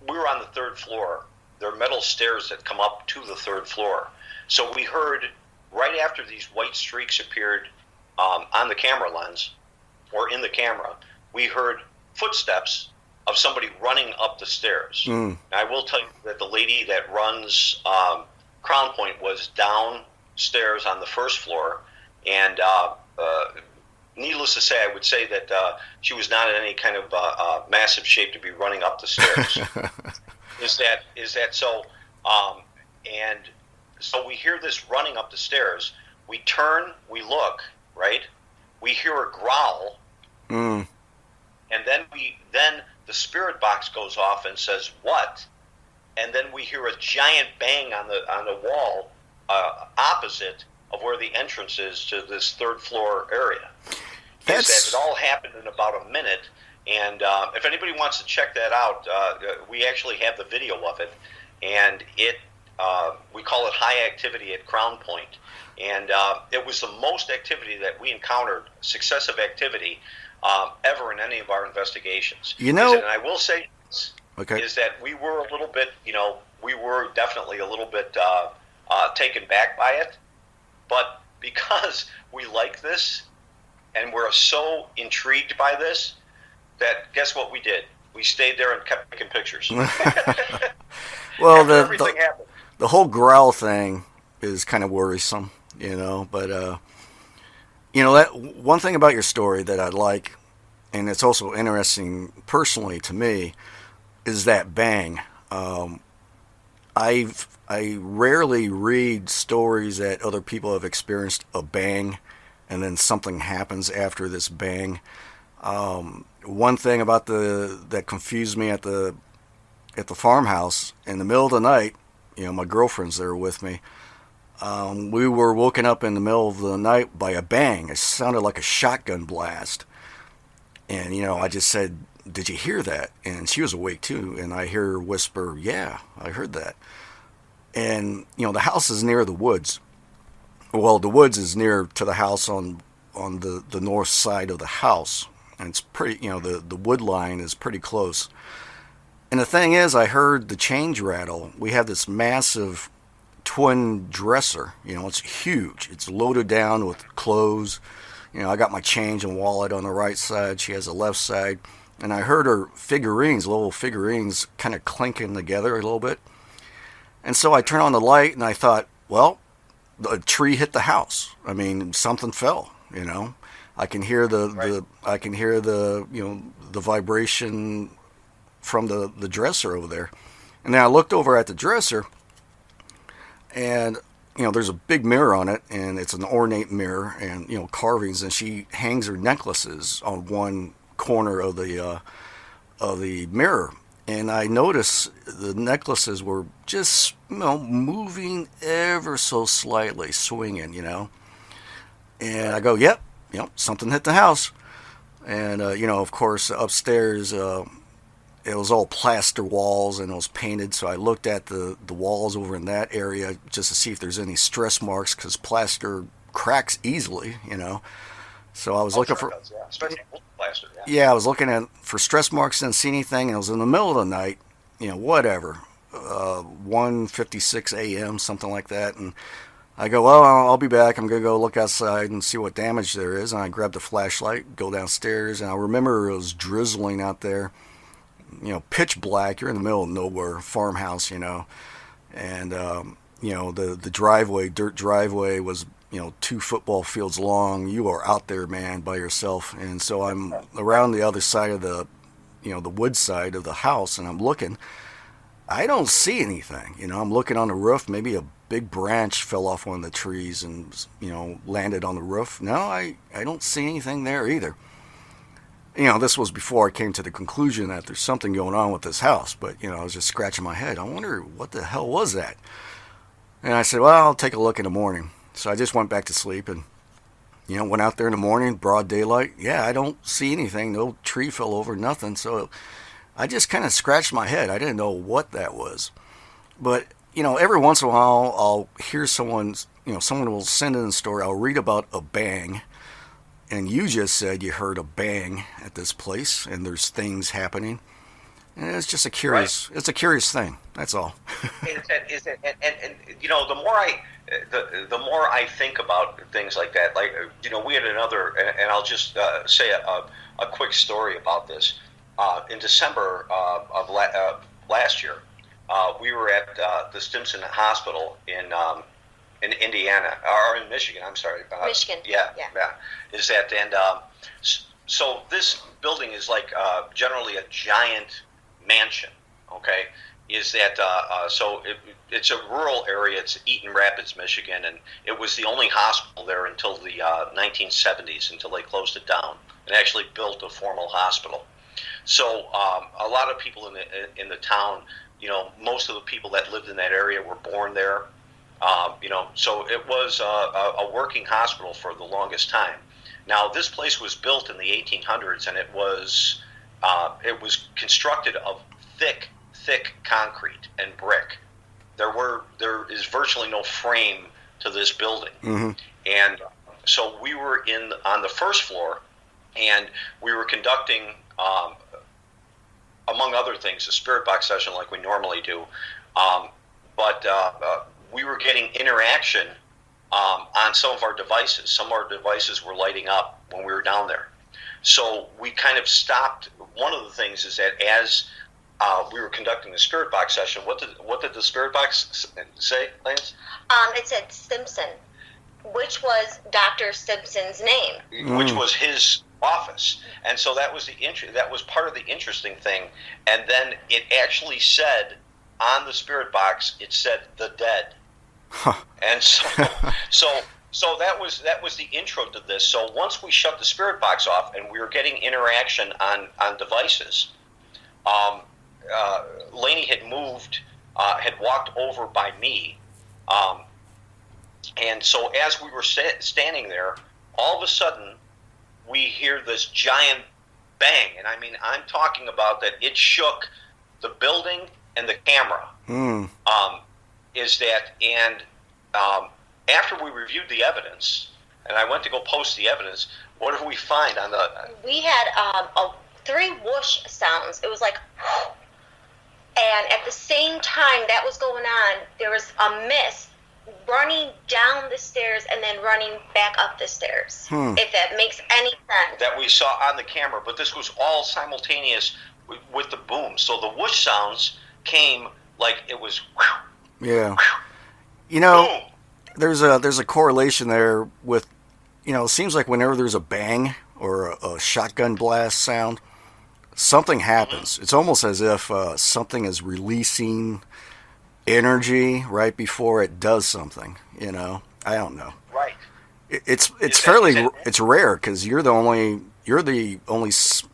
we were on the third floor. There are metal stairs that come up to the third floor. So we heard, right after these white streaks appeared on the camera lens, or in the camera, we heard footsteps of somebody running up the stairs. Mm. I will tell you that the lady that runs Crown Point was downstairs on the first floor, and needless to say, I would say that she was not in any kind of massive shape to be running up the stairs. Is that so? And so we hear this running up the stairs. We turn, we look, right? We hear a growl, Mm. and then the spirit box goes off and says, "What?" And then we hear a giant bang on the wall opposite of where the entrance is to this third floor area. Is that it all happened in about a minute. And if anybody wants to check that out, we actually have the video of it, and we call it high activity at Crown Point. And it was the most activity that we encountered, successive activity, ever in any of our investigations. And I will say this, is that we were a little bit, we were definitely a little bit taken back by it, but because we like this and we're so intrigued by this, that guess what we did? We stayed there and kept taking pictures. Well, everything happened. The whole growl thing is kind of worrisome, but that one thing about your story that I like, and it's also interesting personally to me, is that bang. I rarely read stories that other people have experienced a bang and then something happens after this bang. One thing about that confused me at the farmhouse, in the middle of the night, my girlfriend's there with me. We were woken up in the middle of the night by a bang. It sounded like a shotgun blast. And, I just said, "Did you hear that?" And she was awake too. And I hear her whisper, "Yeah, I heard that." And, the house is near the woods. Well, the woods is near to the house on the north side of the house. And it's pretty, the wood line is pretty close. And the thing is, I heard the change rattle. We have this massive twin dresser. It's huge. It's loaded down with clothes. I got my change and wallet on the right side. She has the left side. And I heard her little figurines, kind of clinking together a little bit. And so I turned on the light and I thought, well, a tree hit the house. I mean, something fell, I can hear the vibration from the dresser over there. And then I looked over at the dresser, and there's a big mirror on it, and it's an ornate mirror, and carvings, and she hangs her necklaces on one corner of the mirror. And I noticed the necklaces were just moving ever so slightly, swinging, And I go, yep, something hit the house. And of course, upstairs, it was all plaster walls and it was painted. So I looked at the walls over in that area just to see if there's any stress marks, because plaster cracks easily, So I was looking for, especially plaster. I was looking for stress marks, didn't see anything. And it was in the middle of the night, whatever, 1:56 a.m., something like that. And I go, well, I'll be back. I'm going to go look outside and see what damage there is. And I grabbed a flashlight, go downstairs, and I remember it was drizzling out there, pitch black. You're in the middle of nowhere, farmhouse, and, the driveway, dirt driveway was, 2 football fields long. You are out there, man, by yourself. And so I'm around the other side of the wood side of the house, and I'm looking. I don't see anything. I'm looking on the roof. Maybe a big branch fell off one of the trees and, landed on the roof. No, I don't see anything there either. This was before I came to the conclusion that there's something going on with this house. But, I was just scratching my head. I wonder what the hell was that? And I said, well, I'll take a look in the morning. So I just went back to sleep and, went out there in the morning, broad daylight. Yeah, I don't see anything. No tree fell over, nothing. So I just kind of scratched my head. I didn't know what that was. But, every once in a while I'll hear someone will send in a story. I'll read about a bang. And you just said you heard a bang at this place and there's things happening. And it's just it's a curious thing. That's all. And the more I think about things like that, we had another, and I'll just say a quick story about this. In December of last year, we were at the Stimson Hospital in Indiana, or in Michigan. I'm sorry. Michigan. Yeah. Is that, and so this building is generally a giant mansion. Okay, is that so it's a rural area. It's Eaton Rapids, Michigan, and it was the only hospital there until the 1970s, until they closed it down and actually built a formal hospital. So a lot of people in the town, most of the people that lived in that area were born there. So it was a working hospital for the longest time. Now, this place was built in the 1800s, and it was constructed of thick concrete and brick. There is virtually no frame to this building. Mm-hmm. And so we were on the first floor, and we were conducting, among other things, a spirit box session like we normally do. But we were getting interaction on some of our devices. Some of our devices were lighting up when we were down there. So we kind of stopped. One of the things is that as we were conducting the spirit box session, what did the spirit box say, Lance? It said Simpson, which was Dr. Simpson's name. Which was his office. And so that was that was part of the interesting thing. And then it actually said on the spirit box, it said the dead. Huh. And so that was the intro to this. So once we shut the spirit box off and we were getting interaction on devices, Lainey had walked over by me, And so as we were standing there, all of a sudden we hear this giant bang, and I mean, I'm talking about that it shook the building and the camera. After we reviewed the evidence, and I went to go post the evidence, what did we find on the? We had 3 whoosh sounds. It was like, and at the same time that was going on, there was a mist running down the stairs and then running back up the stairs. If that makes any sense. That we saw on the camera, but this was all simultaneous with the boom. So the whoosh sounds came like it was. Yeah. You know, there's a correlation there with, it seems like whenever there's a bang or a shotgun blast sound, something happens. It's almost as if something is releasing energy right before it does something. I don't know. Right. It's rare because you're the only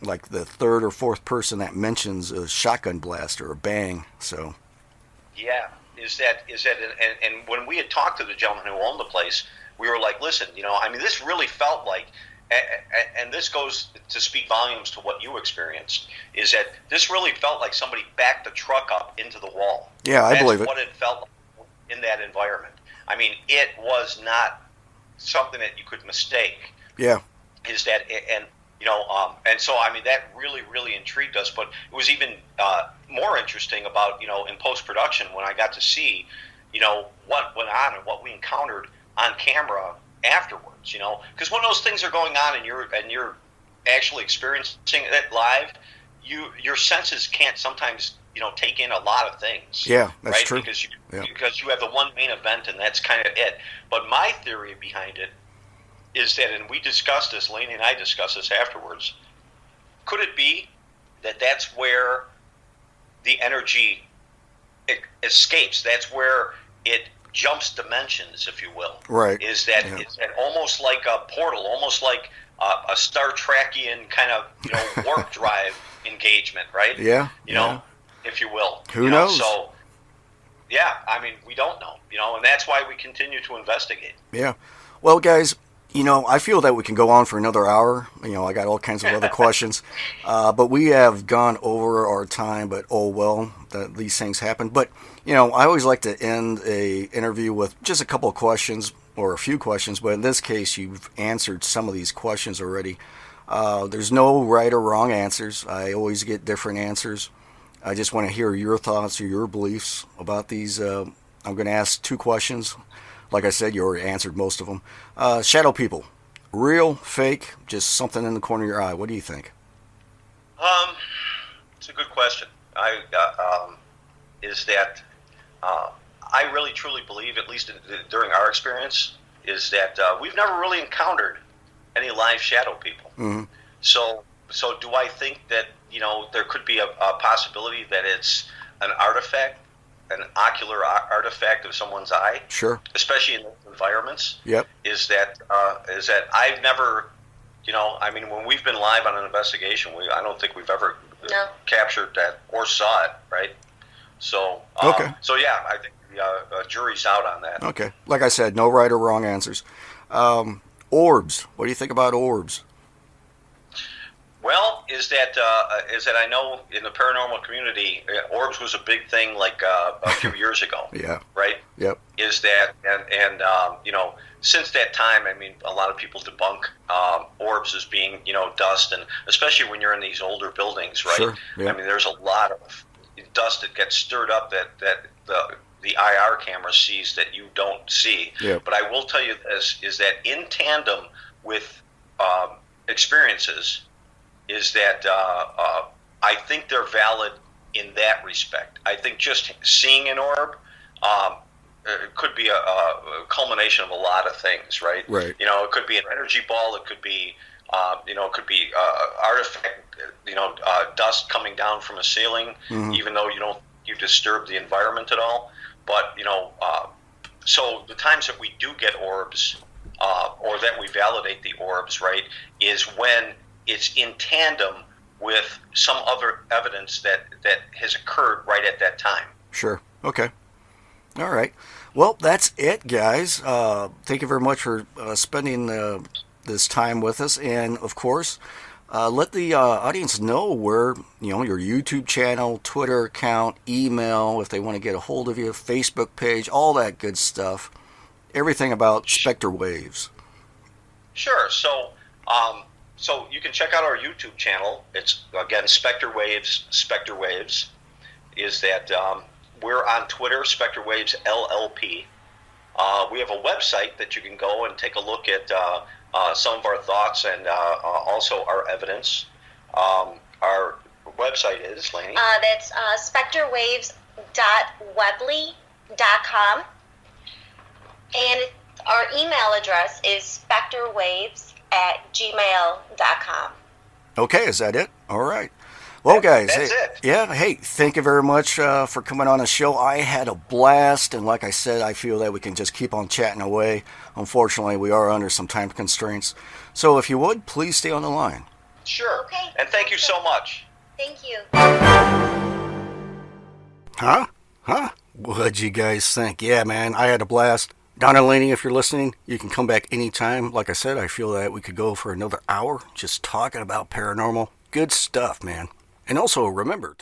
like the third or fourth person that mentions a shotgun blast or a bang. So. Yeah. Is that and when we had talked to the gentleman who owned the place, we were like, listen, this really felt like, and this goes to speak volumes to what you experienced, is that this really felt like somebody backed the truck up into the wall. Yeah, I believe it. That's what it felt like in that environment. I mean, it was not something that you could mistake. Yeah. Is that, and so, I mean, that really, really intrigued us, but it was even more interesting about, in post-production when I got to see, what went on and what we encountered on camera afterwards, because when those things are going on and you're actually experiencing it live, your senses can't sometimes, take in a lot of things. Yeah, that's right? true. Because you have the one main event and that's kind of it. But my theory behind it is that, and we discussed this, Lainey and I discussed this afterwards, could it be that that's where the energy escapes? That's where it jumps dimensions, if you will. Right. Is that almost like a portal, almost like a Star Trekian kind of warp drive engagement, right? Yeah. If you will. Who knows? So, yeah, I mean, we don't know, and that's why we continue to investigate. Yeah. Well, guys, I feel that we can go on for another hour. I got all kinds of other questions. But we have gone over our time, but oh well, that these things happen. But, I always like to end a interview with just a couple of questions or a few questions. But in this case, you've answered some of these questions already. There's no right or wrong answers. I always get different answers. I just want to hear your thoughts or your beliefs about these. I'm going to ask 2 questions. Like I said, you already answered most of them. Shadow people, real, fake, just something in the corner of your eye. What do you think? It's a good question. I really truly believe, at least during our experience, is that we've never really encountered any live shadow people. Mm-hmm. So do I think that there could be a possibility that it's an artifact? An ocular artifact of someone's eye, sure, especially in those environments. Yep. Is that I've never, when we've been live on an investigation, I don't think we've ever captured that or saw it, right? So okay. So yeah, I think the jury's out on that. Okay. Like I said, no right or wrong answers. Orbs. What do you think about orbs? Well, is that I know in the paranormal community, orbs was a big thing like a few years ago. Yeah. Right. Yep. Is that and since that time, I mean, a lot of people debunk orbs as being dust, and especially when you're in these older buildings, right? Sure. Yeah. I mean, there's a lot of dust that gets stirred up that the IR camera sees that you don't see. Yep. But I will tell you this: is that in tandem with experiences. Is that I think they're valid in that respect. I think just seeing an orb could be a culmination of a lot of things, right? Right. It could be an energy ball. It could be, it could be artifact, dust coming down from a ceiling, mm-hmm. even though you disturb the environment at all. But so the times that we do get orbs, or that we validate the orbs, right, is when it's in tandem with some other evidence that has occurred right at that time. Sure. Okay. All right. Well, that's it, guys. Thank you very much for spending this time with us, and of course, let the audience know where your YouTube channel, Twitter account, email, if they want to get a hold of you, Facebook page, all that good stuff. Everything about Spectrewaves. Sure. So you can check out our YouTube channel. It's again Spectrewaves. Spectrewaves is that we're on Twitter, Spectrewaves LLP. We have a website that you can go and take a look at some of our thoughts and also our evidence. Our website is, Lainey? That's spectrewaves.weebly.com. And our email address is spectrewaves@gmail.com. Okay, is that it? All right. Well, guys, that's hey, it. Yeah, hey, thank you very much for coming on the show. I had a blast, and like I said, I feel that we can just keep on chatting away. Unfortunately, we are under some time constraints. So if you would, please stay on the line. Sure. Okay. And thank you so much. Thank you. Huh? What'd you guys think? Yeah, man, I had a blast. Donna Laney, if you're listening, you can come back anytime. Like I said, I feel that we could go for another hour just talking about paranormal. Good stuff, man. And also, remember...